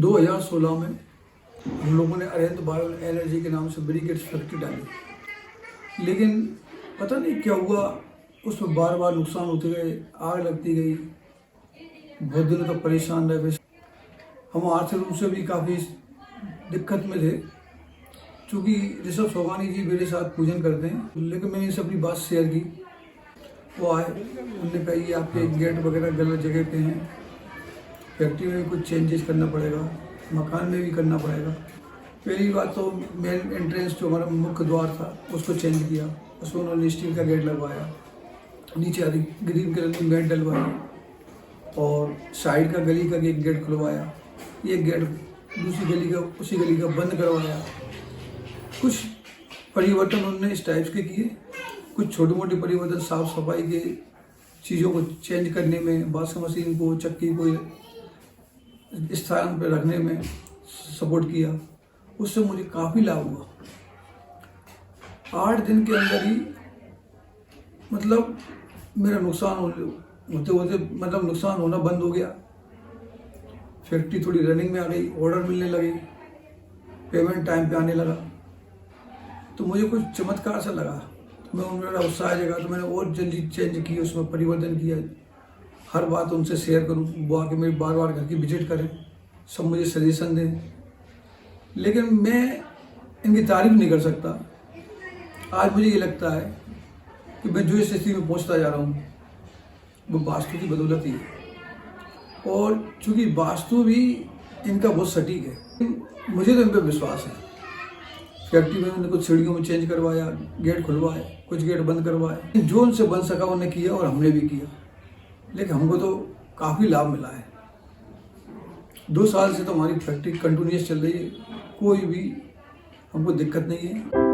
2016 में हम लोगों ने अरेंज बायो एनर्जी के नाम से ब्रिकेट्स फैक्ट्री डाली, लेकिन पता नहीं क्या हुआ, उसमें बार बार नुकसान होते गए, आग लगती गई। बहुत दिनों तक परेशान रहे। हम आर्थिक रूप से भी काफ़ी दिक्कत में थे, चूँकि ऋषभ सोगानी जी मेरे साथ पूजन करते हैं, लेकिन मैंने इनसे अपनी बात शेयर की। वो आए, उन्होंने कहा ये आपके गेट वगैरह गलत जगह पे हैं, फैक्ट्री में भी कुछ चेंजेस करना पड़ेगा, मकान में भी करना पड़ेगा। पहली बात तो मेन एंट्रेंस जो हमारा मुख्य द्वार था उसको चेंज किया, उसमें उन्होंने स्टील का गेट लगवाया, नीचे आधी ग्रीन कलर की मैट डलवाई और साइड का गली का एक गेट खुलवाया, एक गेट दूसरी गली का उसी गली का बंद करवाया। कुछ परिवर्तन उन्होंने इस टाइप के किए, कुछ छोटे मोटे परिवर्तन साफ सफाई के चीज़ों को चेंज करने में, वॉशिंग मशीन को, चक्की को स्थान पर रखने में सपोर्ट किया। उससे मुझे काफ़ी लाभ हुआ। 8 दिन के अंदर ही मतलब मेरा नुकसान होते होते मतलब नुकसान होना बंद हो गया। फैक्ट्री थोड़ी रनिंग में आ गई, ऑर्डर मिलने लगे, पेमेंट टाइम पे आने लगा। तो मुझे कुछ चमत्कार सा लगा, तो मैं मेरा उत्साह जगा, तो मैंने और जल्दी चेंज की, उसमें परिवर्तन किया। हर बात उनसे शेयर करूँ, वो आके मेरी बार बार घर की विजिट करें, सब मुझे सजेशन दें। लेकिन मैं इनकी तारीफ नहीं कर सकता। आज मुझे ये लगता है कि मैं जो स्थिति में पहुंचता जा रहा हूँ वो वास्तु की बदौलत ही है, और चूँकि वास्तु भी इनका बहुत सटीक है, मुझे तो इन पर विश्वास है। फैक्ट्री में उन्होंने कुछ सीढ़ियों में चेंज करवाया, गेट खुलवाए, कुछ गेट बंद करवाए, जो उनसे बन सका उन्होंने किया और हमने भी किया। लेकिन हमको तो काफ़ी लाभ मिला है। 2 साल से तो हमारी फैक्ट्री कंटिन्यूस चल रही है, कोई भी हमको दिक्कत नहीं है।